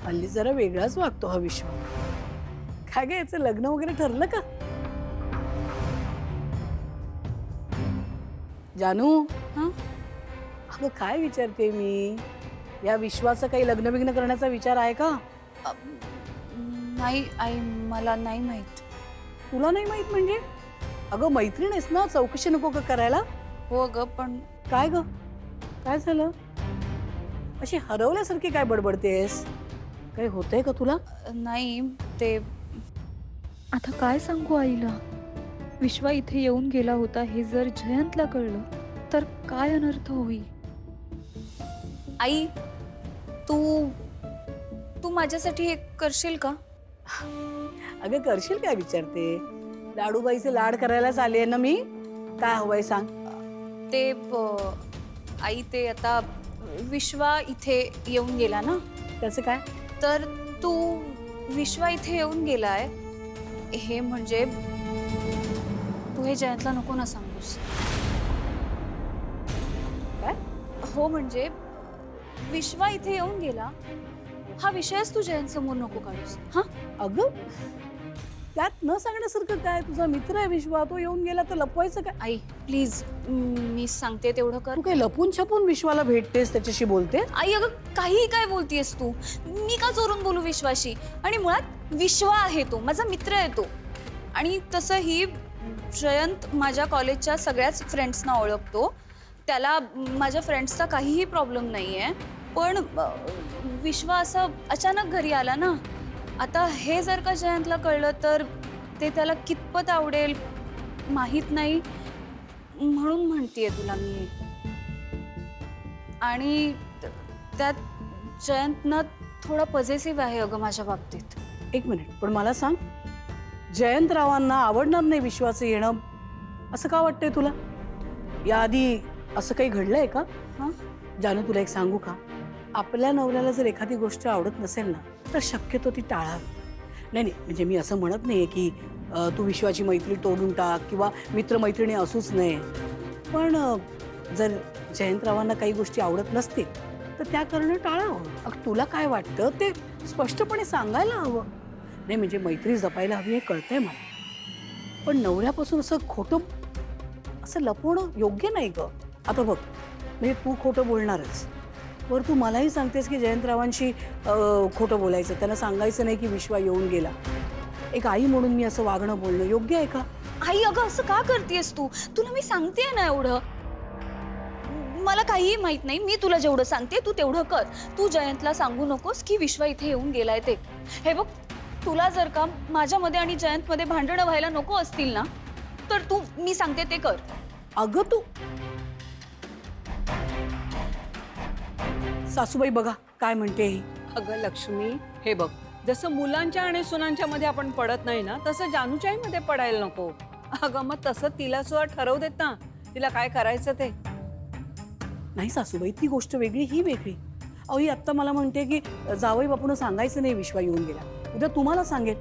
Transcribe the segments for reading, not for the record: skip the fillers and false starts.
हल्ली जरा वेगळाच वागतो हा विश्व. काय गे, याचं लग्न वगैरे ठरलं का? जानू, हां? अगं काय विचारते मी, या विश्वाचं काही लग्न बिग्न करण्याचा विचार आहे का? नाही आई, मला नाही माहित. तुला नाही माहित म्हणजे? अगं मैत्रीण आहेस ना, चौकशी नको का करायला? हो ग, पण काय ग, काय झालं? अशी हरवल्यासारखी काय बडबडतेस? काही होतंय का तुला? नाही ते आता काय सांगू आईला. विश्वा इथे येऊन गेला होता हे जर जयंतला कळलं तर काय अनर्थ होईल. आई, तू तू माझ्यासाठी एक करशील का? अगं करशील काय विचारते? लाडूबाईचे लाड करायलाच आली आहे ना मी. काय हवंय सांग? ते आई, ते आता विश्वा इथे येऊन गेला ना, त्याचं काय? तर तू विश्वा इथे येऊन गेलाय हे म्हणजे तू हे जयंतला नको ना सांगूस. काय? हो म्हणजे विश्वा इथे येऊन गेला हा विषयच तू जयंत समोर नको काढूस. हा अगं त्यात न सांगण्यासारखं काय? तुझा मित्र आहे विश्वा, तो येऊन गेला तर लपवायचं काय? आई प्लीज, मी सांगते तेवढं कर. तू काही लपून छपून विश्वाला भेटतेस, त्याच्याशी बोलते? आई अगं काही काय बोलतीयस तू? मी का चोरून बोलू विश्वाशी? आणि मुळात विश्वा आहे तो माझा मित्र आहे तो. आणि तसंही जयंत माझ्या कॉलेजच्या सगळ्याच फ्रेंड्सना ओळखतो. त्याला माझ्या फ्रेंड्सचा काहीही प्रॉब्लेम नाही आहे. पण विश्वा असा अचानक घरी आला ना, आता हे जर का जयंतला कळलं तर ते त्याला कितपत आवडेल माहीत नाही, म्हणून म्हणतेय तुला मी. आणि त्यात जयंत ना थोडा पॉझिटिव्ह आहे अगं माझ्या बाबतीत. एक मिनिट, पण मला सांग, जयंतरावांना आवडणार नाही विश्वाचं येणं असं का वाटतंय तुला? याआधी असं काही घडलंय का? हां? जानू, तुला एक सांगू का? आपल्या नवऱ्याला जर एखादी गोष्ट आवडत नसेल ना तर शक्यतो ती टाळावी. नाही नाही, म्हणजे मी असं म्हणत नाहीये की तू विश्वाची मैत्री तोडून टाक किंवा मित्रमैत्रिणी असूच नये. पण जर जयंतरावांना काही गोष्टी आवडत नसतील तर त्या करणं टाळावं. अगं तुला काय वाटतं ते स्पष्टपणे सांगायला हवं. नाही म्हणजे मैत्री जपायला हवी हे कळतंय मला, पण नवऱ्यापासून असं खोटं असं लपवणं योग्य नाही ग. आता बघ, म्हणजे तू खोटं बोलणारच, वर तू मलाही सांगतेस की जयंतरावांशी खोटं बोलायचं, त्यांना सांगायचं नाही की विश्वा येऊन गेला. एक आई म्हणून मी असं वागणं बोलणं योग्य आहे का? आई अगं असं का करतेस तू? तुला मी सांगतेय ना एवढं. मला काहीही माहित नाही. मी तुला जेवढं सांगते तू तेवढं कर. तू जयंतला सांगू नकोस की विश्वा इथे येऊन गेलाय ते. हे बघ, तुला जर का माझ्यामध्ये आणि जयंतमध्ये भांडणं व्हायला नको असतील ना तर तू मी सांगते ते कर. अगं तू सासूबाई बघा काय म्हणते ही. अगं लक्ष्मी, हे बघ, जसं मुलांच्या आणि सुनांच्या मध्ये आपण पडत नाही ना, तसं जानूच्याही मध्ये पडायला नको. अगं मग तसं तिला सुद्धा ठरवू देत ना, तिला काय करायचं ते. नाही सासूबाई, ती गोष्ट वेगळी ही वेगळी. अहो ही आत्ता मला म्हणते की जावई बापून सांगायचं नाही विश्वा येऊन गेला, उद्या तुम्हाला सांगेल.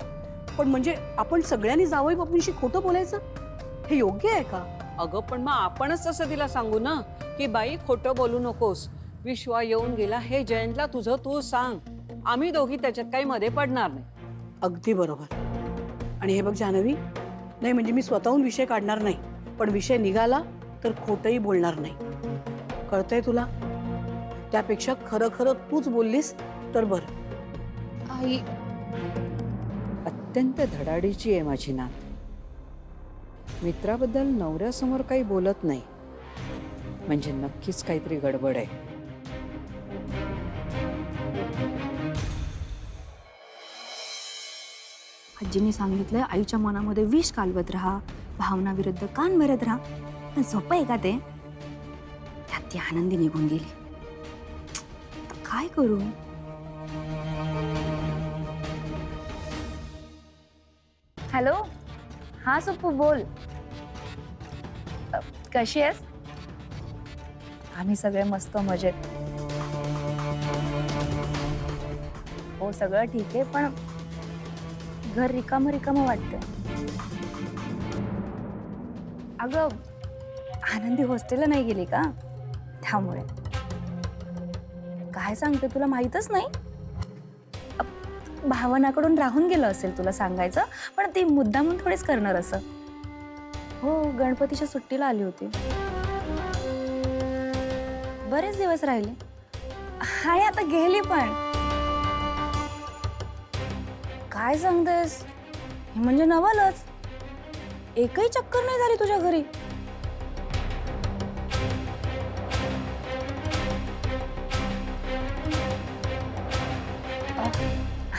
पण म्हणजे आपण सगळ्यांनी जावई बापूंशी खोटं बोलायचं हे योग्य आहे का? अगं पण मग आपणच तसं तिला सांगू ना की बाई खोटं बोलू नकोस, विश्वा येऊन गेला हे जयंतला तुझं तू सांग, आम्ही दोघी त्याच्यात काही मध्ये पडणार नाही. अगदी बरोबर. आणि हे बघ जान्हवी, नाही म्हणजे मी स्वतःहून विषय काढणार नाही, पण विषय निघाला तर खोटंही बोलणार नाही. कळतंय तुला? त्यापेक्षा खरं खरं तूच बोललीस तर बरं. आई अत्यंत धडाडीची आहे माझी नात. मित्राबद्दल नवऱ्यासमोर काही बोलत नाही म्हणजे नक्कीच काहीतरी गडबड आहे. आजीने सांगितलंय आईच्या मनामध्ये विष कालवत राहा, भावना विरुद्ध कान भरत राहा. पण सोपं आहे का ते? त्यात ती आनंदी निघून गेली. काय करू? हॅलो, हा सुप्पू बोल. कशी आहेस? आम्ही सगळे मस्त मजेत. हो सगळं ठीक आहे, पण घर रिकामं रिकामं वाटतंय. अगं आनंदी हॉस्टेलला नाही गेली का, त्यामुळे. काय सांगते तुला माहीतच नाही. भावनाकडून राहून गेलं असेल तुला सांगायचं, पण ती मुद्दामून थोडीच करणार असं. हो गणपतीच्या सुट्टीला आली होती. बरेच दिवस राहिले आणि आता गेली पण. काय सांगतेस, हे म्हणजे नवलच. एकही चक्कर नाही झाली तुझ्या घरी.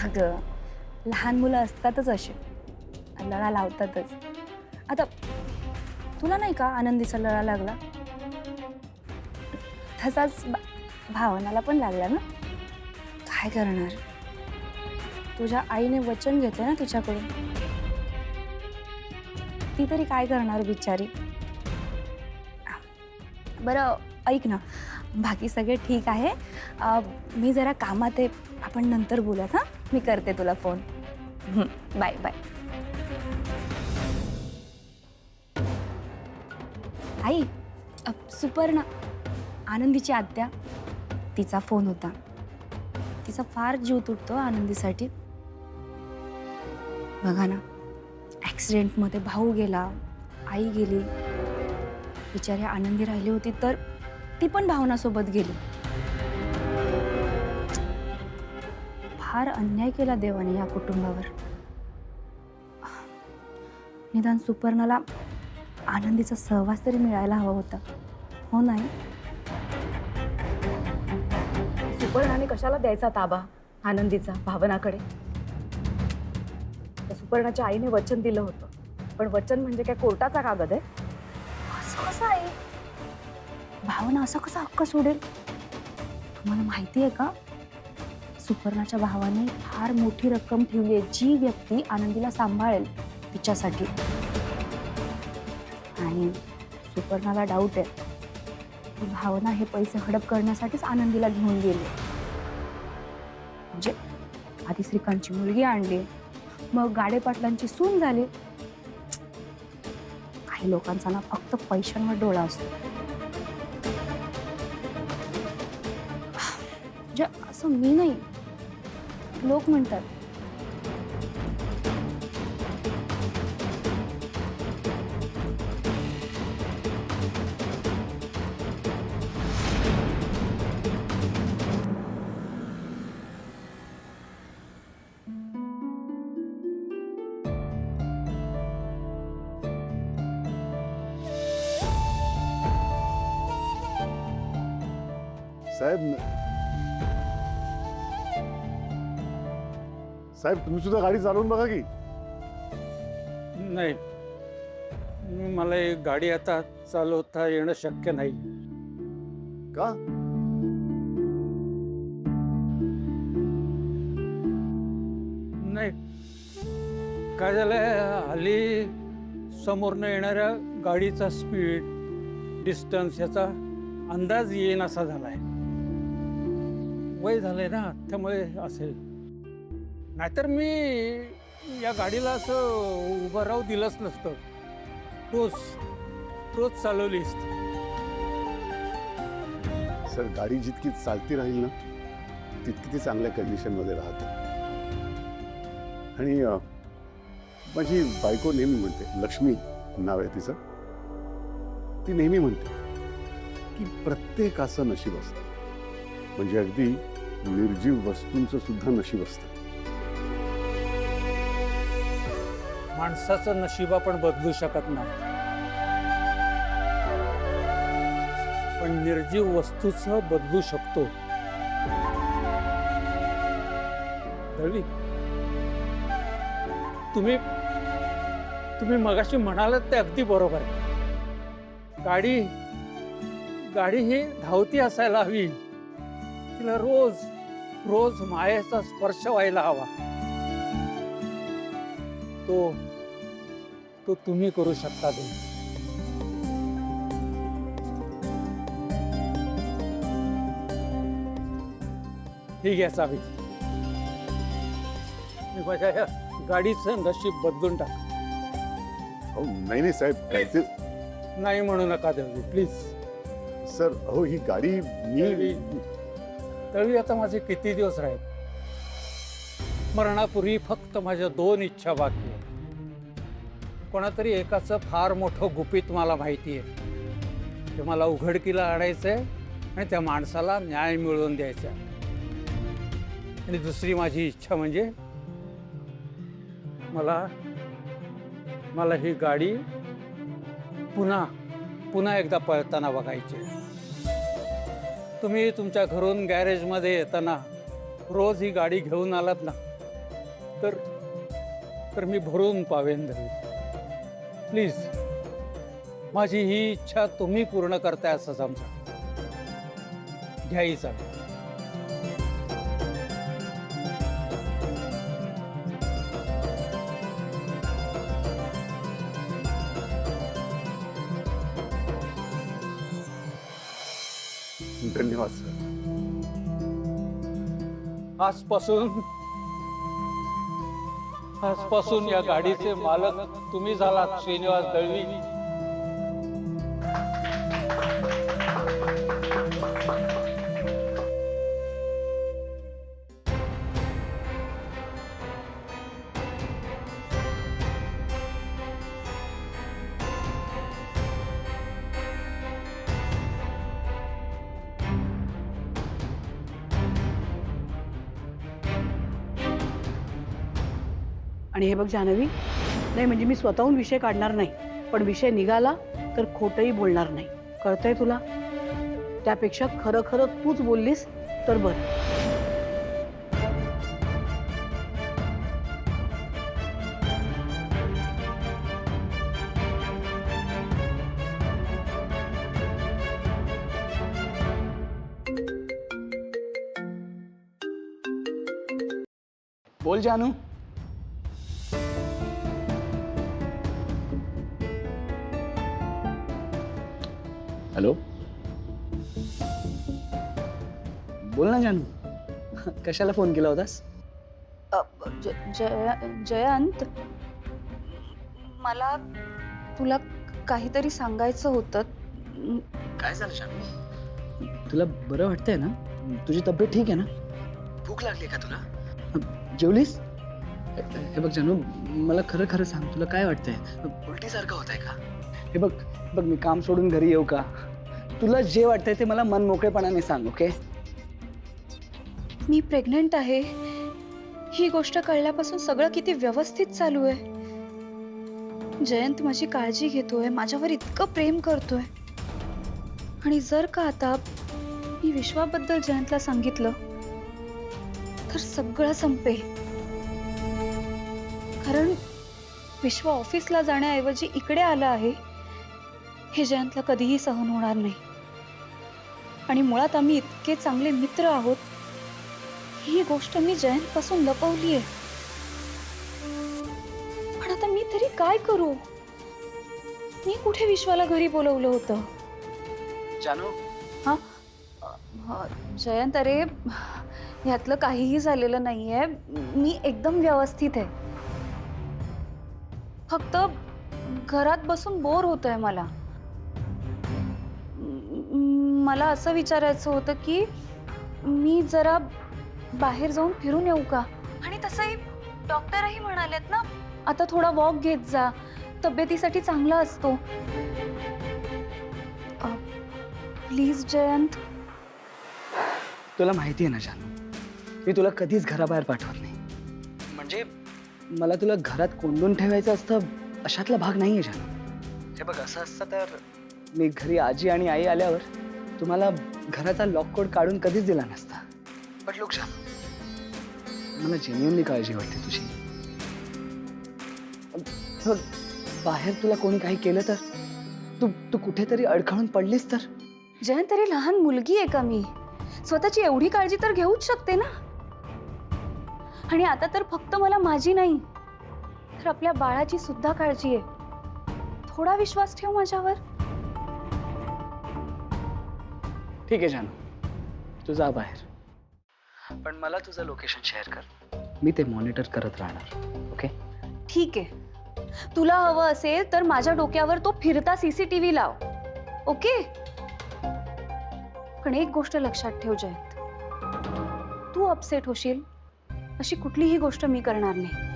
अगं लहान मुलं असतातच असे, लळा लावतातच. आता तुला नाही का आनंदीचा लळा लागला, तसाच भावनाला पण लागला ना. काय करणार, तुझ्या आईने वचन घेतलं ना तिच्याकडून. ती तरी काय करणार बिचारी. बरं ऐक ना, बाकी सगळे ठीक आहे. मी जरा कामात आहे, आपण नंतर बोलूयात. हां, मी करते तुला फोन. Bye bye. आई, सुपर्णा आनंदीची आत्या, तिचा फोन होता. तिचा फार जीव तुटतो आनंदीसाठी. बघा ना, ॲक्सिडेंटमध्ये भाऊ गेला, आई गेली, बिचारी आनंदी राहिली होती तर ती पण भावनासोबत गेली. फार अन्याय केला देवाने या कुटुंबावर. निदान सुपर्णाला आनंदीचा सहवास तरी मिळायला हवा होता, हो नाही? सुपर्णाने कशाला द्यायचा ताबा आनंदीचा भावनाकडे? त्या सुपर्णाच्या आईने वचन दिलं होतं, पण वचन म्हणजे काय कोर्टाचा कागद आहे? असं कसं आहे? भावना असा कसा हक्क सोडेल? तुम्हाला माहिती आहे का, सुपर्णाच्या भावाने फार मोठी रक्कम ठेवली आहे, जी व्यक्ती आनंदीला सांभाळेल तिच्यासाठी. आणि सुपर्णाला डाऊट आहे की भावना हे पैसे हडप करण्यासाठीच आनंदीला घेऊन गेले. म्हणजे आधी श्रीकांतची मुलगी आणली, मग गाडे पाटलांची सून झाली. काही लोकांचा ना फक्त पैशांवर डोळा असतो. म्हणजे असं मी नाही, लोक म्हणतात. साहेब तुम्ही सुद्धा गाडी चालवून बघा की. नाही, मला ही गाडी आता चालवता येणं शक्य नाही. का? नाही, काय झालंय, हल्ली समोरनं येणाऱ्या गाडीचा स्पीड, डिस्टन्स याचा अंदाज येईनासा झालाय. वय झालंय ना, त्यामुळे असेल. नाहीतर मी या गाडीला असं उभं राहू दिलंच नसतं. रोज चालवली असती. सर गाडी जितकी चालती राहील ना तितकी ती चांगल्या कंडिशनमध्ये राहते. आणि माझी बायको नेहमी म्हणते, लक्ष्मी नाव आहे तिचं, ती नेहमी म्हणते की प्रत्येकाचं नशीब असतं. म्हणजे अगदी निर्जीव वस्तूंचं सुद्धा नशीब असतं. माणसाचं नशीब आपण बदलू शकत नाही, पण निर्जीव वस्तूचं बदलू शकतो. दळवी, तुम्ही मगाशी म्हणालात ते अगदी बरोबर आहे. गाडी ही धावती असायला हवी. तिला रोज मायेचा स्पर्श व्हायला हवा. तो तुम्ही करू शकता. ही घ्या चावी. मी माझ्या या गाडीचं नशीब बदलून टाक. अहो नाही नाही साहेब Please. त्याचे नाही म्हणू नका दळवी, प्लीज. सर अहो ही गाडी मी दळवी आता माझे किती दिवस राहील. मरणापूर्वी फक्त माझ्या 2 इच्छा बाकी आहेत. कोणातरी एकाचं फार मोठं गुपित मला माहिती आहे, ते मला उघडकीला आणायचंय आणि त्या माणसाला न्याय मिळवून द्यायचा. आणि दुसरी माझी इच्छा म्हणजे मला ही गाडी पुन्हा एकदा पळताना बघायची. तुम्ही तुमच्या घरून गॅरेजमध्ये येताना रोज ही गाडी घेऊन आलात ना, तर मी भरून पावेन दळवी. प्लीज, माझी ही इच्छा तुम्ही पूर्ण करताय असं समजा. घ्यायचा. धन्यवाद सर. आजपासून या गाडीचे मालक तुम्ही झालात श्रीनिवास दळवी. आणि हे बघ जान्हवी, नाही म्हणजे मी स्वतःहून विषय काढणार नाही, पण विषय निघाला तर खोटंही बोलणार नाही. कळतंय तुला? त्यापेक्षा खरं खरं तूच बोललीस तर बरं. बोल जानू. हॅलो, बोल ना जानू, कशाला फोन केला होतास? जयंत, मला तुला काहीतरी सांगायचं होतं. काय झालं जानू? तुला बरं वाटतंय ना? तुझी तब्येत ठीक आहे ना? भूक लागली का तुला? जेवलीस? हे बघ जानू, मला खरं खरं सांग, तुला काय वाटतंय? उलटीसारखं होतंय का? हे बघ बघ, मी काम सोडून घरी येऊ का? तुला जे वाटतंय ते मला मन मोकळेपणाने सांग, ओके? मी प्रेग्नंट आहे ही गोष्ट कळल्यापासून सगळं किती व्यवस्थित चालू आहे. जयंत माझी काळजी घेतोय, माझ्यावर इतकं प्रेम करतोय. आणि जर का आता मी विश्वाबद्दल जयंतला सांगितलं तर सगळं संपेल. कारण विश्व ऑफिसला जाण्याऐवजी इकडे आलं आहे हे जयंतला कधीही सहन होणार नाही. आणि मुळात आम्ही इतके चांगले मित्र आहोत ही गोष्ट मी जयंत पासून लपवलीये. पण आता मी तरी काय करू? मी कुठे विश्वाला घरी बोलवलं होतं? जानू, जयंत, अरे ह्यातलं काहीही झालेलं नाहीये. मी एकदम व्यवस्थित आहे. फक्त घरात बसून बोर होतंय मला. मला असं विचारायचं होतं की मी जरा बाहेर जाऊन फिरून येऊ का? आणि तसंही डॉक्टरही म्हणालेत ना, आता थोडा वॉक घेत जा, तब्येतीसाठी चांगला असतो. प्लीज जयंत. तुला माहिती आहे ना जानू, मी तुला कधीच घराबाहेर पाठवत नाही. म्हणजे मला तुला घरात कोंडून ठेवायचं असतं अशातला भाग नाहीये जानू. हे बघ, असं असतं तर मी घरी आजी आणि आई आल्यावर तुम्हाला घराचा लॉक कोड काढून कधीच दिला नसता. पण लोक जानू, मला जेन्युइनली काळजी वाटते तुझी. बघ, बाहेर तुला कोणी काही केलं तर, तू कुठेतरी अडखळून पडलीस तर? जयंत, तरी लहान मुलगी आहे का मी? स्वतःची एवढी काळजी तर घेऊच शकते ना. आणि आता तर फक्त मला माझी नाही तर आपल्या बाळाची सुद्धा काळजी आहे. थोडा विश्वास ठेव माझ्यावर. ठीक आहे जानू, तू जा बाहेर. पण मला तुझं लोकेशन शेअर कर, मी ते मॉनिटर करत राहणार. ओके? ठीक आहे, तुला हवं असेल तर माझ्या डोक्यावर तो फिरता CCTV लाव. ओके? पण एक गोष्ट लक्षात ठेव जयंत, तू अपसेट होशील अशी कुठलीही गोष्ट मी करणार नाही.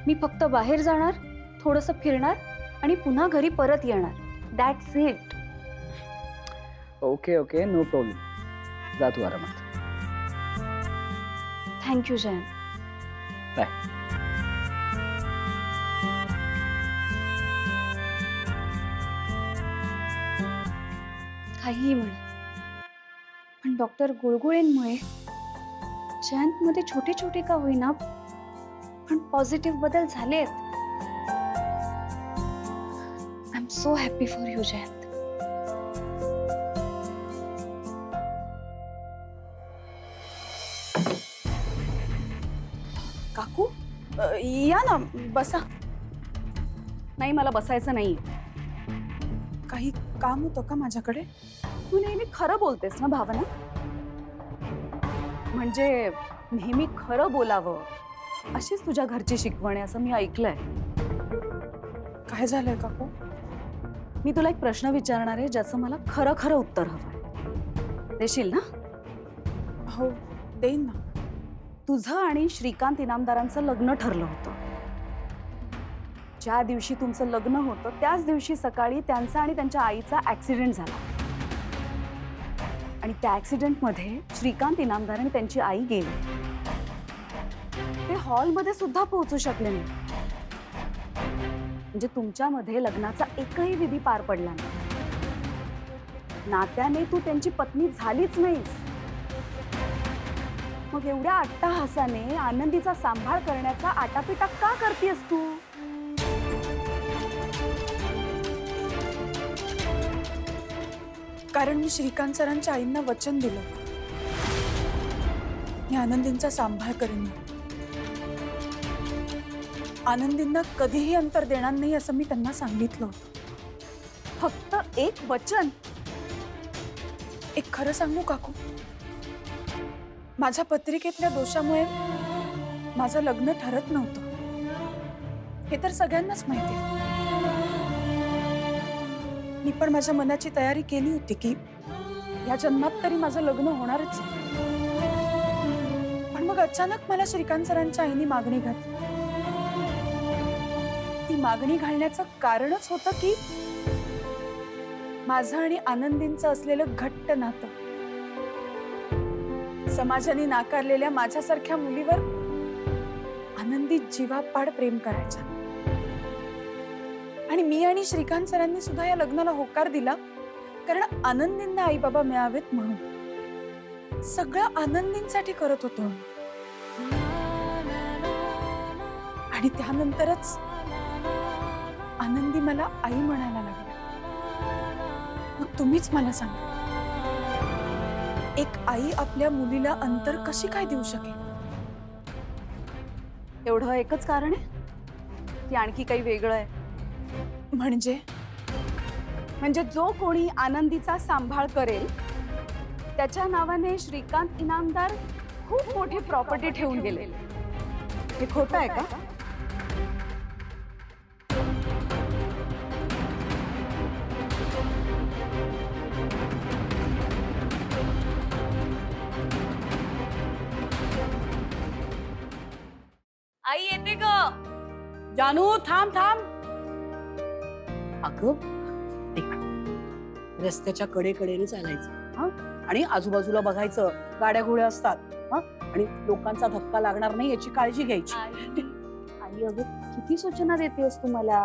मी फक्त बाहेर जाणार, थोडंसं फिरणार आणि पुन्हा घरी परत येणार. That's it. Okay okay, no problem. जा तू आरामात. थँक्यू जयंत. बाय. काहीही म्हण, पण डॉक्टर गुळगुळेंमुळे जयंतमध्ये छोटे छोटे का होईना पण पॉझिटिव्ह बदल झालेत. I am so happy for you Jayant. काकू या ना, बसा. नाही, मला बसायचं नाही. काही काम होतं का माझ्याकडे? तू नेहमी खरं बोलतेस ना भावना? म्हणजे नेहमी खरं बोलावं अशीच तुझ्या घरची शिकवण आहे असं मी ऐकलंय. काय झालंय काकू? मी तुला एक प्रश्न विचारणार आहे ज्याचं मला खरं खरं उत्तर हवंय. देशील ना? हो, देईन ना. तुझं आणि श्रीकांत इनामदारांचं लग्न ठरलं होतं. ज्या दिवशी तुमचं लग्न होतं त्याच दिवशी सकाळी त्यांचा आणि त्यांच्या आईचा ऍक्सिडेंट झाला. आणि त्या ऍक्सिडेंटमध्ये श्रीकांत इनामदार आणि त्यांची आई गेली. ते हॉलमध्ये सुद्धा पोहोचू शकले नाही. म्हणजे तुमच्यामध्ये लग्नाचा एकही विधी पार पडला नाही. नात्याने तू त्यांची पत्नी झालीच नाहीस. मग एवढ्या अट्टाहासाने आनंदीचा सांभाळ करण्याचा आटापिटा का करतेस तू? कारण मी श्रीकांत सरांच्या आईंना वचन दिलं, मी आनंदींचा सांभाळ करेन. आनंदींना कधीही अंतर देणार नाही असं मी त्यांना सांगितलं होतं. फक्त एक वचन? एक खरं सांगू काकू, माझ्या पत्रिकेतल्या दोषामुळे माझं लग्न ठरत नव्हतं. हे तर सगळ्यांनाच माहिती आहे. मी पण माझ्या मनाची तयारी केली होती की या जन्मात तरी माझं लग्न होणारच. पण मग अचानक मला श्रीकांत सरांच्या आईने मागणी घातली. ती मागणी घालण्याचं कारणच होतं की माझं आणि आनंदींचं असलेलं घट्ट नातं समाजाने नाकारलेल्या माझ्यासारख्या मुलीवर आनंदी जीवापाड प्रेम करायचा. आणि मी आणि श्रीकांत सरांनी सुद्धा या लग्नाला होकार दिला कारण आनंदींना आई बाबा मिळावेत म्हणून. सगळं आनंदींसाठी करत होतो. आणि त्यानंतरच आनंदी मला आई म्हणायला लागला. मग तुम्हीच मला सांगा, एक आई आपल्या मुलीला अंतर कशी काय देऊ शकेल? एवढं एकच कारण आहे की आणखी काही वेगळं आहे? म्हणजे जो कोणी आनंदीचा सांभाळ करेल त्याच्या नावाने श्रीकांत इनामदार खूप मोठी प्रॉपर्टी ठेवून गेले. हे खोटं आहे का? आई येते ग. जानू, थांब थांब. अगं ऐक, रस्त्याच्या कडेकडेने चालायचं हा, आणि आजूबाजूला बघायचं, गाड्या घोड्या असतात हा, आणि लोकांचा धक्का लागणार नाही याची काळजी घ्यायची. आई अगं किती सूचना देतेस तू मला.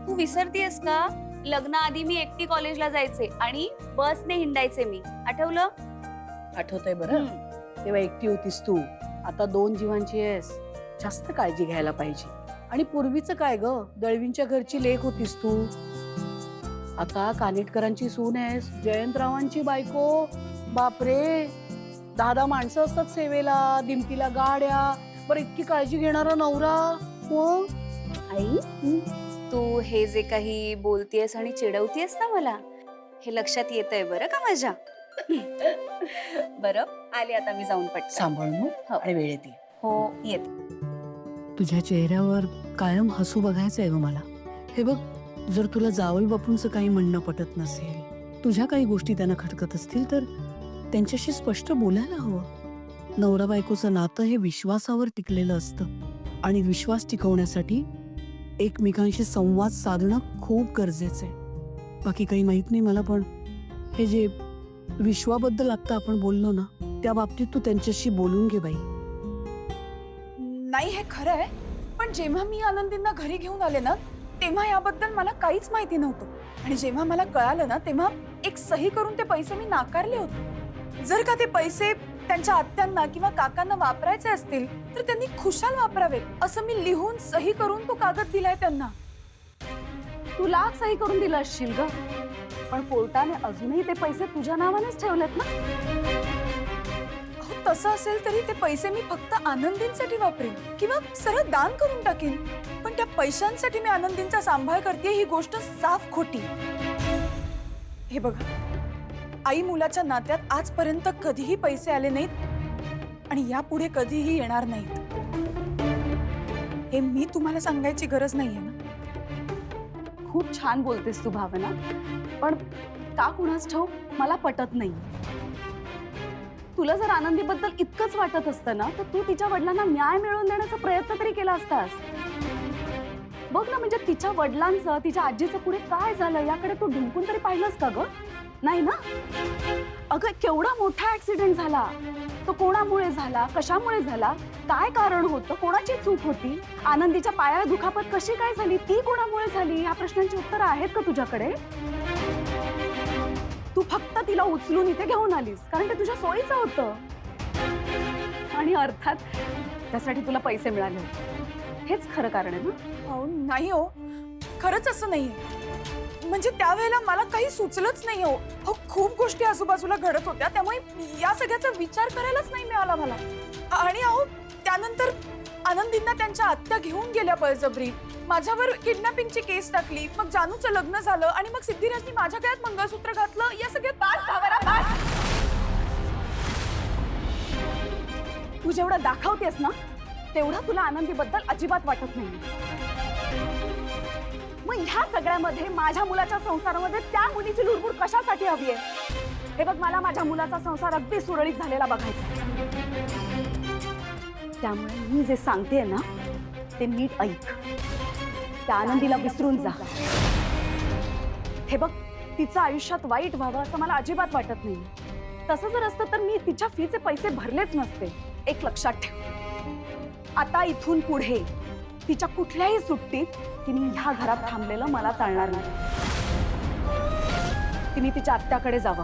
तू विसरतेस का? लग्नाआधी मी एकटी कॉलेजला जायचे आणि बसने हिंडायचे मी. आठवलं? आठवतंय बरं. तेव्हा एकटी होतीस तू, आता 2 जीवांची आहेस. जास्त काळजी घ्यायला पाहिजे. आणि पूर्वीचं काय ग, दळवींच्या घरची लेक होतीस तू, आता कानेटकरांची सून आहेस, जयंतरावांची बायको. बापरे, 10 माणसं असतात सेवेला, दिमतीला गाड्या, बरं इतकी काळजी घेणारा नवरा. हो आई, तू हे जे काही बोलतेस आणि चिडवतेस ना मला, हे लक्षात येतंय बरं का माझ्या. बरं आले आता मी जाऊन पटकन. सांभाळून हो. हो. आणि वेळेत ये. हो येत. तुझ्या चेहऱ्यावर कायम हसू बघायचं आहे ग मला. हे बघ, जर तुला जावई बापूंचं काही म्हणणं पटत नसेल, तुझ्या काही गोष्टी त्यांना खटकत असतील, तर त्यांच्याशी स्पष्ट बोलायला हवं. नवरा बायकोचं नातं हे विश्वासावर टिकलेलं असतं आणि विश्वास टिकवण्यासाठी एकमेकांशी संवाद साधणं खूप गरजेचं आहे. बाकी काही माहित नाही मला, पण हे जे विश्वाबद्दल आता आपण बोललो ना, त्या बाबतीत तू त्यांच्याशी बोलून घे बाई. नाही हे खरं आहे, पण जेव्हा मी आनंदींना घरी घेऊन आले ना, तेव्हा याबद्दल मला काहीच माहिती नव्हतं. आणि जेव्हा मला कळालं ना, तेव्हा एक सही करून ते पैसे मी नाकारले होते. जर का ते पैसे त्यांच्या आत्यांना किंवा काकांना वापरायचे असतील तर त्यांनी खुशाल वापरावेत, असं मी लिहून सही करून तो कागद दिलाय त्यांना. तुला सही करून दिलं असशील ग, पण कोर्टाने अजूनही ते पैसे तुझ्या नावानेच ठेवलेत ना. अहो, तसं असेल तरी ते पैसे मी फक्त आनंदींसाठी वापरेन किंवा सरळ दान करून टाकेन. पण त्या पैशांसाठी मी आनंदींचा सांभाळ करते ही गोष्ट साफ खोटी. हे बघा, आई मुलाच्या नात्यात आजपर्यंत कधीही पैसे आले नाहीत आणि यापुढे कधीही येणार नाहीत. हे मी तुम्हाला सांगायची गरज नाहीये ना. खूप छान बोलतेस तू भावना, पण का कुणास ठाऊक मला पटत नाही. तुला जर आनंदीबद्दल इतकंच वाटत असतं ना, तर तू तिच्या वडिलांना न्याय मिळवून देण्याचा प्रयत्न तरी केला असतास. बघ ना, म्हणजे तिच्या वडिलांचं तिच्या आजीचं पुढे काय झालं याकडे तू ढुंकून तरी पाहिलंस का ग? नाही ना. अगं केवढा मोठा ऍक्सिडेंट झाला, तो कोणामुळे झाला, कशामुळे झाला, काय कारण होतं, कोणाची चूक होती, आनंदीच्या पायावर दुखापत कशी काय झाली, ती कोणामुळे झाली, या प्रश्नांची उत्तरं आहेत का तुझ्याकडे? तू फक्त तिला उचलून इथे घेऊन आलीस कारण ते तुझ्या सोयीचं होतं आणि अर्थात त्यासाठी तुला पैसे मिळाले. हेच खरं कारण आहे ना. अहो नाही हो, खरंच असं नाहीये. म्हणजे त्यावेळेला मला काही सुचलंच नाही हो. अहो, खूप गोष्टी आजूबाजूला घडत होत्या, त्यामुळे या सगळ्याचा विचार करायलाच नाही मिळाला मला. आणि अहो त्यानंतर आनंदींना त्यांच्या आत्या घेऊन गेल्या बळजबरी, माझ्यावर किडनॅपिंगची केस टाकली, मग जानूचं लग्न झालं आणि मग सिद्धिराजनी माझ्या गळ्यात मंगळसूत्र घातलं. या सगळ्यात बास भावरा बास. तू जेवढं दाखवतेस ना, तेवढं तुला आनंदीबद्दल अजिबात वाटत नाही. मग ह्या सगळ्यामध्ये माझ्या मुलाच्या संसारामध्ये त्या मुलीची लुडबुड कशासाठी हवी आहे? हे बघ, मला माझ्या मुलाचा संसार अगदी सुरळीत झालेला बघायचा. त्यामुळे मी जे सांगते ना ते नीट ऐक. त्या आनंदीला विसरून जा. हे बघ, तिचं आयुष्यात वाईट व्हावं असं मला अजिबात वाटत नाही. तसं जर असतं तर मी तिच्या फीचे पैसे भरलेच नसते. एक लक्षात ठेव, आता इथून पुढे तिच्या कुठल्याही सुट्टीत तिने ह्या घरात थांबलेलं मला चालणार नाही. तिने तिच्या आत्याकडे जावं,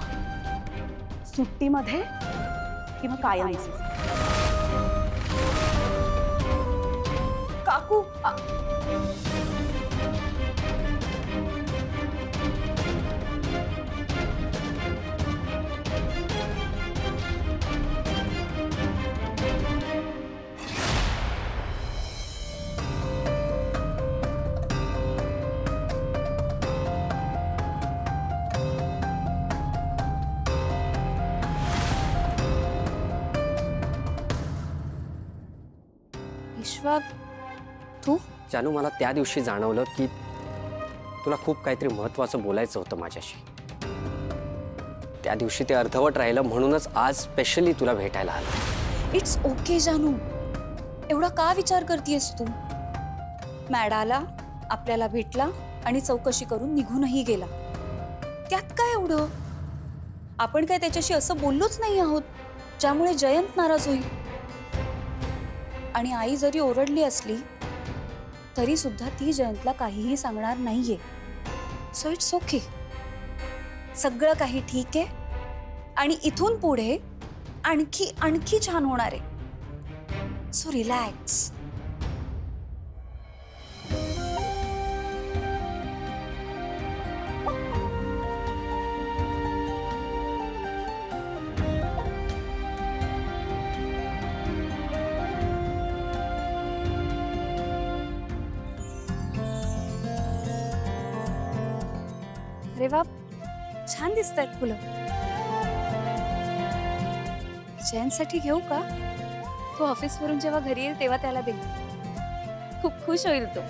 सुट्टीमध्ये किंवा कायमच. काकू विश्वा, तू जानू, मला त्या दिवशी जाणवलं की तुला खूप काहीतरी महत्त्वाचं बोलायचं होतं माझ्याशी. त्या दिवशी ते अर्धवट राहिलं, म्हणूनच आज स्पेशली तुला भेटायला आलं. इट्स ओके जानू, एवढा का विचार करतेस तू? मॅड आला, आपल्याला भेटला आणि चौकशी करून निघूनही गेला. त्यात काय एवढं? आपण काय त्याच्याशी असं बोललोच नाही आहोत ज्यामुळे जयंत नाराज होईल. आणि आई जरी ओरडली असली तरी सुद्धा ती जयंतला काहीही सांगणार नाहीये. सो इट्स ओके, सगळं काही ठीक आहे आणि इथून पुढे आणखी आणखी छान होणार आहे. So relax. अरे वा, छान दिसतायत फुलं. जयंतसाठी घेऊ का? तो ऑफिसवरून जेव्हा घरी येईल तेव्हा त्याला दे. खूप खुश होईल तो.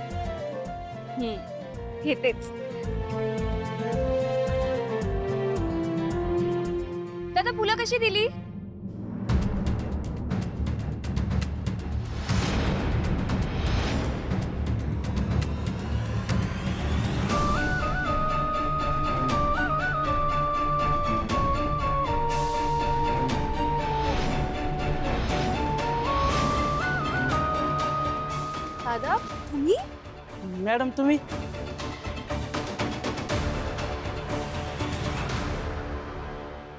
घेतेच. दादा फुलं कशी दिली? दादा तुम्ही? मॅडम तुम्ही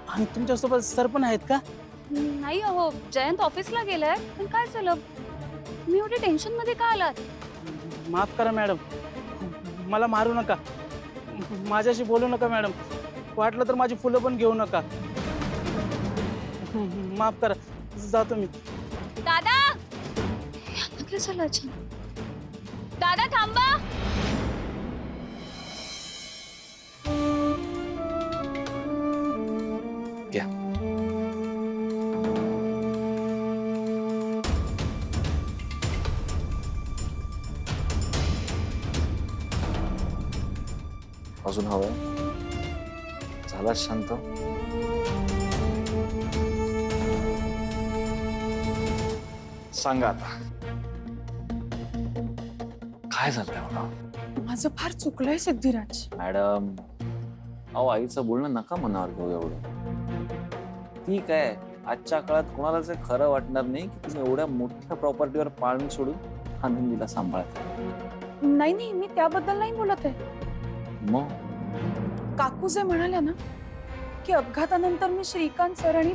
आणि तुमच्यासोबत सर पण आहेत का? नाही अहो, जयंत ऑफिसला गेलाय. पण काय झालं? तुम्ही एवढे टेन्शन मध्ये का आलात? माफ करा मॅडम, मला मारू नका, माझ्याशी बोलू नका मॅडम, वाटलं तर माझी फुलं पण घेऊ नका. माफ करा, जातो मी. दादा यांना काय झालं अचानक? दादा थांबा. अजून हवंय? झाला शांत? सांगा आता काय झालंय मला? माझं फार चुकलंय सिद्धिराज. मॅडम, अहो आईचं बोलणं नका मनावर घेऊ एवढं. ठीक आहे, आजच्या काळात कोणालाच हे खरं वाटणार नाही की तुम्ही एवढ्या मोठ्या प्रॉपर्टीवर पाळणी सोडून आनंदीला सांभाळत. नाही नाही, मी त्याबद्दल नाही बोलत आहे. मग काकू जे म्हणाल्या ना की अपघातानंतर मी श्रीकांत सर आणि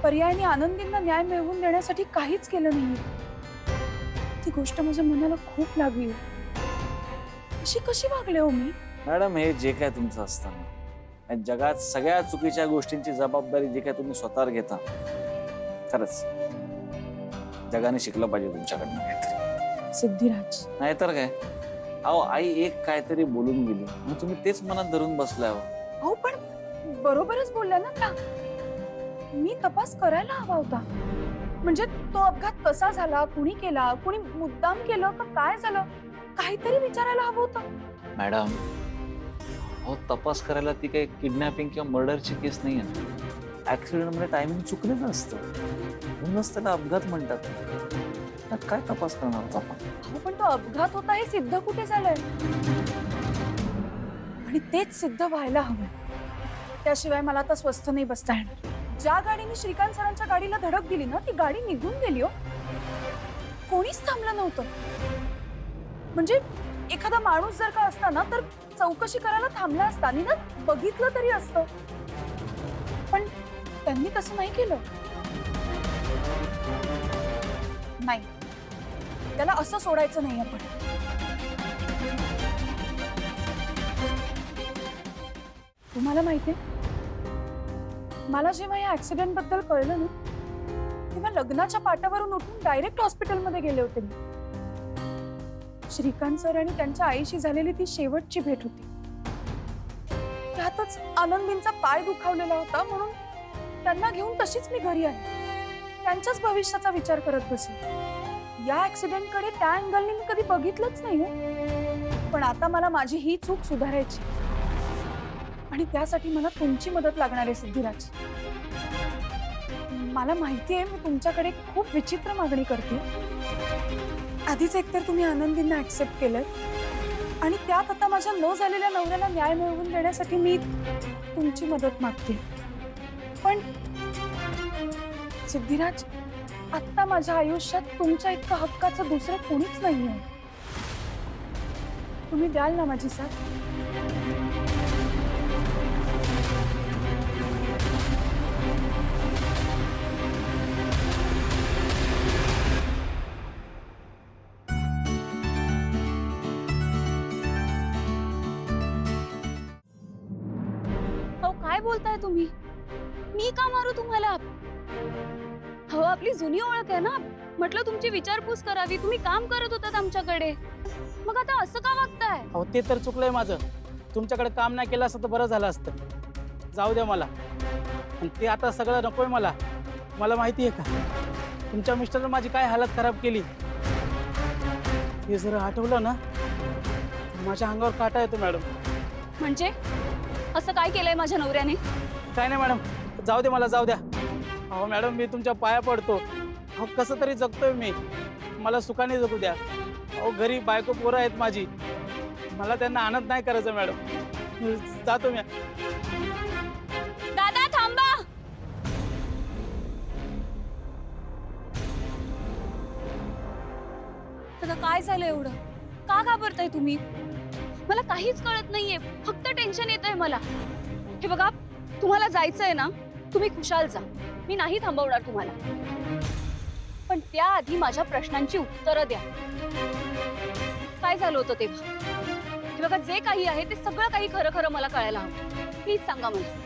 पर्यायाने आनंदींना न्याय मिळवून देण्यासाठी काहीच केलं नाही, ती गोष्ट माझ्या मनाला खूप लागली. अशी कशी वागले हो मी? मॅडम, हे जे काय तुमचं असतं ना, या जगात सगळ्या चुकीच्या गोष्टींची जबाबदारी जे काय तुम्ही स्वतःवर घेता, खरंच जगाने शिकलं पाहिजे तुमच्याकडनं काहीतरी. सिद्धिराज, नाहीतर काय, अहो आई एक काहीतरी बोलून गेली मग तुम्ही तेच मनात धरून बसलाय. अहो पण बरोबरच बोलल्या ना त्या. मी तपास करायला हवा होता. म्हणजे तो अपघात कसा झाला, कुणी केला, कुणी मुद्दाम केलं का काय झालं, काहीतरी विचारायला हवं होतं. मॅडम, अहो तपास करायला ती काही किडनॅपिंग किंवा मर्डरची केस नाही आहे. ऍक्सिडेंट मध्ये टायमिंग चुकलेलं असतं, म्हणूनच त्याला अपघात म्हणतात. त्यात काय तपास करणार होता आपण? अहो पण तो अपघात होता हे सिद्ध कुठे झालंय? आणि तेच सिद्ध व्हायला हवं. त्याशिवाय मला आता स्वस्थ नाही बसता येणार. ज्या गाडीने श्रीकांत सरांच्या गाडीला धडक दिली ना, ती गाडी निघून गेली हो. कोणीच थांबलं नव्हतं. म्हणजे एखादा माणूस जर का असता ना तर चौकशी करायला थांबला असता, निदान बघितलं तरी असतं. पण त्यांनी तसं नाही केलं. नाही, त्याला असं सोडायचं नाही आपण. तुम्हाला माहितीये, मला जेव्हा या ऍक्सिडेंट बद्दल कळलं ना, तेव्हा लग्नाच्या पाटावरून उठून डायरेक्ट हॉस्पिटलमध्ये गेले होते मी. श्रीकांत सर आणि त्यांच्या आईशी झालेली ती शेवटची भेट होती. त्यातच आनंदींचा पाय दुखावलेला होता, म्हणून त्यांना घेऊन तशीच मी घरी आले. त्यांच्याच भविष्याचा विचार करत बसले. या ऍक्सिडेंटकडे त्या अँगलने मी कधी बघितलंच नाही हो. पण आता मला माझी ही चूक सुधारायची आणि त्यासाठी मला तुमची मदत लागणार आहे सिद्धिराज. मला माहितीये मी तुमच्याकडे खूप विचित्र मागणी करते. आधीच एकतर तुम्ही आनंदींना ऍक्सेप्ट केलंय आणि त्यात आता माझ्या न झालेल्या नवऱ्याला न्याय मिळवून देण्यासाठी मी तुमची मदत मागते. पण सिद्धिराज, आता माझ्या आयुष्यात तुमच्या इतकं हक्काचं दुसरं कोणीच नाहीये. तुम्ही द्याल ना माझी साथ? काय बोलताय तुम्ही? मी का मारू तुम्हाला? हो, आपली जुनी ओळख आहे ना. म्हटलं तुमची विचारपूस करावी. तुम्ही काम करत होतात आमच्याकडे, मग आता असं का वागताय? अहो ते तर चुकलंय माझं. तुमच्याकडे काम नाही केलं असतं तर बरं झालं असतं. जाऊ द्या मला. आणि ते आता सगळं नकोय मला. मला माहिती आहे का तुमच्या मिस्टरने माझी काय हालत खराब केली. हे जर आठवलं ना तर माझ्या अंगावर काटा येतो मॅडम. म्हणजे असं काय केलंय माझ्या नवऱ्याने? काय नाही मॅडम, जाऊ दे मला, जाऊ द्या. अहो मॅडम, मी तुमच्या पाया पडतो. अहो कसं तरी जगतोय मी, मला सुखाने जगू द्या. अहो घरी बायको पोरं आहेत माझी, मला त्यांना आनंद नाही करायचं मॅडम. जातो मी. दादा थांबा. दादा काय झालं एवढं? का घाबरताय तुम्ही? मला काहीच कळत नाहीये, फक्त टेन्शन येतंय मला. हे बघा, तुम्हाला जायचंय ना, तुम्ही खुशाल जा, मी नाही थांबवणार तुम्हाला. पण त्याआधी माझ्या प्रश्नांची उत्तरं द्या. काय झालं होतं तेव्हा? हे बघा, जे काही आहे ते सगळं काही खरं खरं मला कळायला हवं. प्लीज सांगा मला.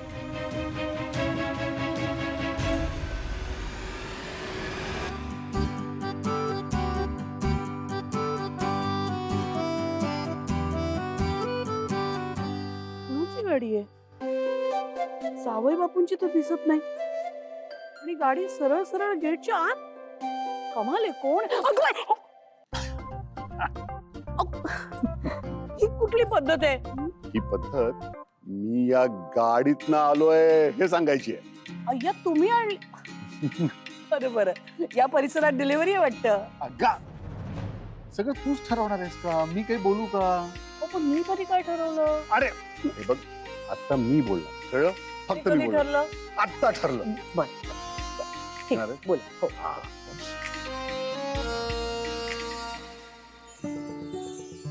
कोणाची गाडी आहे? सावई बापूंची तर दिसत नाही. आणि गाडी सरळ सरळ गेटच्या आत. कमाल आहे. कोण? अगं! ही कुठली पद्धत आहे? ही पद्धत मी या गाडीतनं आलोय हे सांगायची आहे. अय्या, तुम्ही आणली? बरं बरं, या परिसरात डिलिव्हरी आहे वाटतं. अग्गा, सगळं तूच ठरवणार आहेस का? मी काही बोलू का? पण मी कधी काय ठरवलं? अरे हे बघ, आता मी बोलला, कळलं? फक्त मी कधी बोलला. ठरलं? आत्ता ठरलं. बरं ठीक आहे, बोल. हो.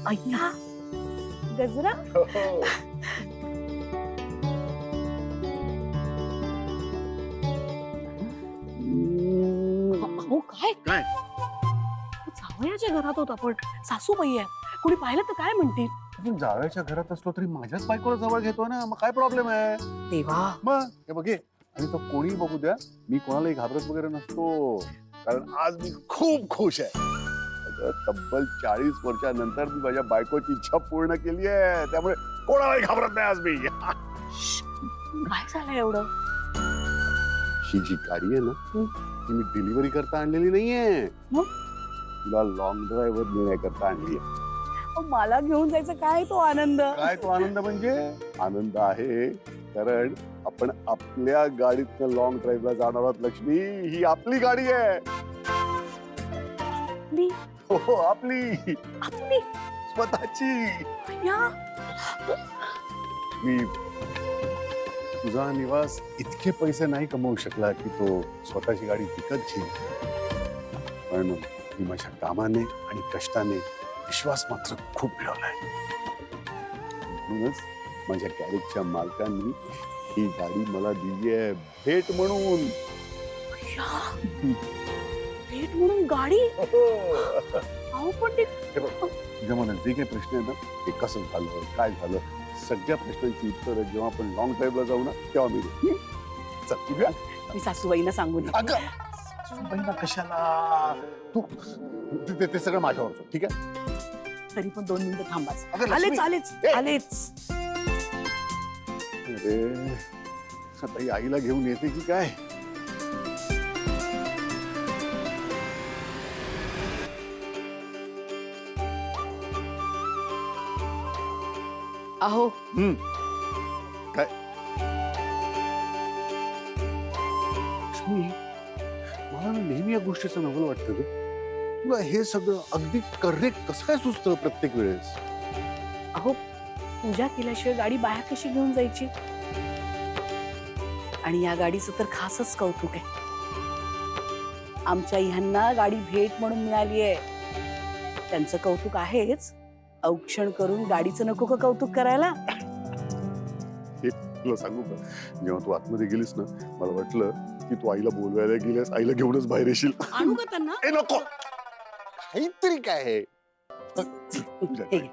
अय्या, गजरा. हो काय काय? जावयाच्या घरात होत आपण, सासूबाई आहे, कोणी पाहिलं तर काय म्हणतील? आपण जावयाच्या घरात असलो तरी माझ्याच बायकोला जवळ घेतोय ना, मग काय प्रॉब्लेम आहे? देवा. मग हे बघे, आणि तो कोणी बघू द्या, मी कोणालाही घाबरत वगैरे नसतो. कारण आज मी खूप खुश आहे. अगं, तब्बल 40 वर्षानंतर मी माझ्या बायकोची इच्छा पूर्ण केली आहे, त्यामुळे कोणालाही घाबरत नाही आज मी. काय झालं एवढं? ही जी गाडी आहे ना, ती मी डिलिव्हरी करता आणलेली नाहीये. मग? तुला लॉंग ड्राईव्हवर नेण्याकरता आणली आहे. मला घेऊन जायचं काय तो आनंद? काय तो आनंद? म्हणजे आनंद आहे कारण आपण आपल्या गाडीतनं लॉंग ड्राईव्हला जाणार आहोत. लक्ष्मी, ही आपली गाडी आहे. आपली? हो, आपली आपली स्वतःची. या. मी तुझा निवास इतके पैसे नाही कमवू शकला की तो स्वतःची गाडी विकत घेईल, पण मी माझ्या कामाने आणि कष्टाने विश्वास मात्र खूप मिळवलाय. म्हणूनच माझ्या गॅरेजच्या मालकांनी ही गाडी मला दिली आहे भेट म्हणून. भेट म्हणून गाडी? अहो पण ते तुझ्या मनात जे काही प्रश्न आहेत ना, ते कसं झालं, काय झालं, सगळ्या प्रश्नांची उत्तरं जेव्हा आपण लॉंग ड्राईव्हला जाऊ ना तेव्हा मी देईन. चल, उद्या. मी सासूबाईंना सांगून येते. अगं, सासूबाईंना कशाला? तू ते सगळं माझ्यावर सोड, ठीक आहे? तरी पण 2 मिनिटं थांबाच. अगं, आलेच लक्ष्मी. आलेच ए. आलेच. अरे, आता ही आईला घेऊन येते की काय? अहो काय? लक्ष्मी, मला ना नेहमी या गोष्टीचं नवल वाटतं ग. तुला हे सगळं अगदी करेक्ट कसं काय सुचतं प्रत्येक वेळेस? अहो, पूजा केल्याशिवाय गाडी बाहेर कशी घेऊन जायची? आणि या गाडीचं तर खासच कौतुक आहे. आमच्या ह्यांना गाडी भेट म्हणून मिळाली आहे. त्यांचं कौतुक आहेच, औक्षण करून गाडीचं नको का कौतुक करायला? तुला सांगू का, जेव्हा तू आतमध्ये गेलीस ना, मला वाटलं की तू आईला बोलवायला गेलीस, आईला घेऊनच बाहेर येशील. आणू का त्यांना? ए नको, काहीतरी काय आहे. हे घे.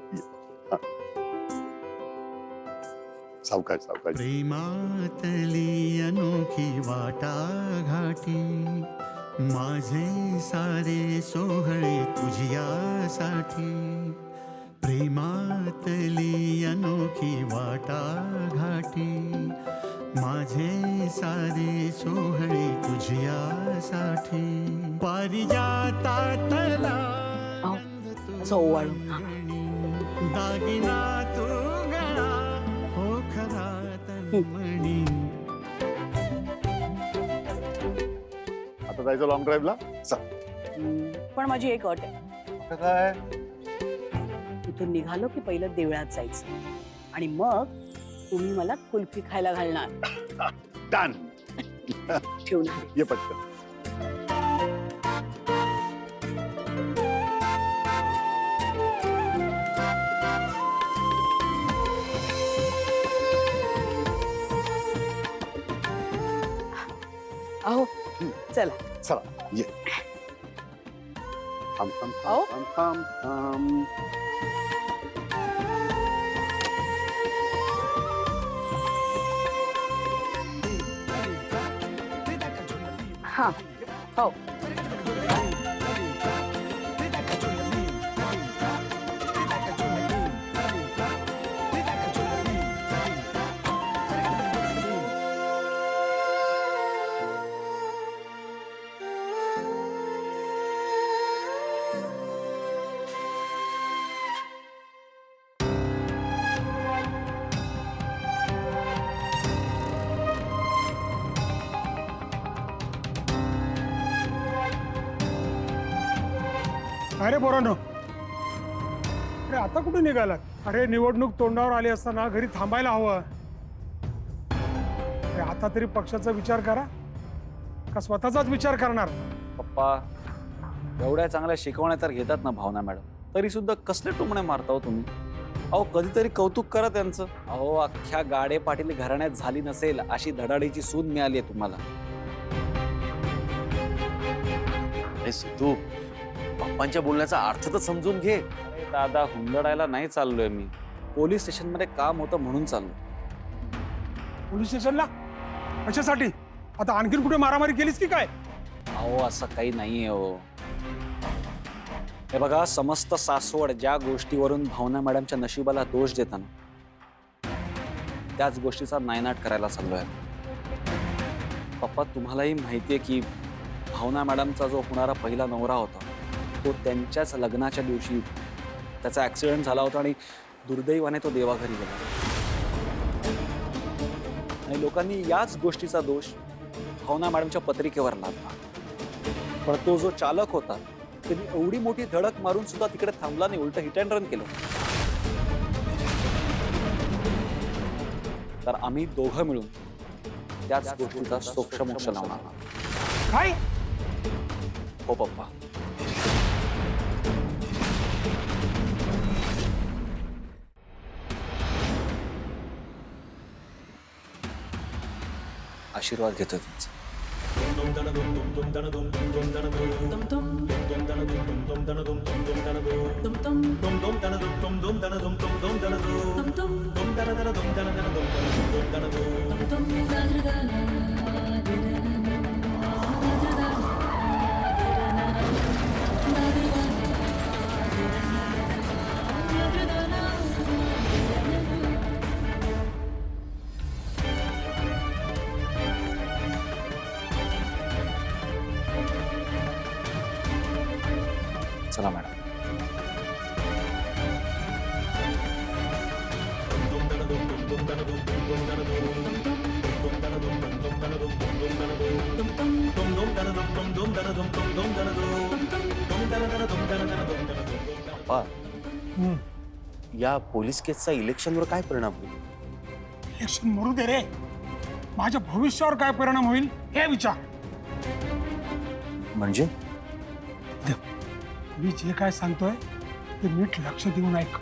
सावकाश सावकाश. प्रेमातली अनोखी वाटा घाटी, माझे सारे सोहळे तुझ्यासाठी. प्रेमातली अनोखी वाटा घाटी, माझे सारे सोहळे तुझ्या असं ओवाळून. हा. दागिना तू गळा हो खरा तन्मणी. आता जायचं लॉंग ड्राईव्हला. पण माझी एक अट आहे. आता काय इथून निघालो की पहिलं देवळात जायचं आणि मग तुम्ही मला कुल्फी खायला घालणार. डन. ठेवणार. ये पटकन. अहो चला. चला ये. थांब थांब अहो. थांब थांब थांब. हा हो. अरे पोरांनो, अरे आता कुठे निघालात? अरे निवडणूक तोंडावर आली असताना घरी थांबायला हवं. अरे आता तरी पक्षाचा विचार करा का स्वतःचाच विचार करणार? पप्पा एवढ्या चांगल्या शिकवण्या तर घेतात ना भावना मॅडम, तरी सुद्धा कसले टोमणे मारता हो तुम्ही? अहो कधीतरी कौतुक करा त्यांचं. अहो अख्ख्या गाडे पाटील घराण्यात झाली नसेल अशी धडाडीची सून मिळाली आहे तुम्हाला. तू पप्पांच्या बोलण्याचा अर्थ तर समजून घे. अरे दादा हुंदडायला नाही चाललोय मी, पोलीस स्टेशनमध्ये काम होतं म्हणून चाललो. पोलीस स्टेशनला कशासाठी? आता आणखीन कुठे मारामारी केलीस की काय? अहो असं काही नाहीये हो. हे बघा, समस्त सासवड ज्या गोष्टीवरून भावना मॅडमच्या नशिबाला दोष देताना त्याच गोष्टीचा नायनाट करायला चाललोय. पप्पा तुम्हालाही माहितीये की भावना मॅडमचा जो होणारा पहिला नवरा होता तो त्यांच्याच लग्नाच्या दिवशी त्याचा ऍक्सिडेंट झाला होता आणि दुर्दैवाने तो देवाघरी गेला. आणि लोकांनी याच गोष्टीचा दोष भावना मॅडमच्या पत्रिकेवर लादला. पण तो जो चालक होता त्यांनी एवढी मोठी धडक मारून सुद्धा तिकडे थांबला नाही, उलट हिट अँड रन केलं. तर आम्ही दोघं मिळून त्याच गोष्टीचा सोक्षमोक्ष लावणार. काय? हो पप्पा. आशीर्वाद घेतो तुमचा. चला मॅडम. पप्पा, या पोलीस केसचा इलेक्शनवर काय परिणाम होईल? इलेक्शन मरू दे रे, माझ्या भविष्यावर काय परिणाम होईल हे विचार. म्हणजे मी जे काय सांगतोय ते नीट लक्ष देऊन ऐक.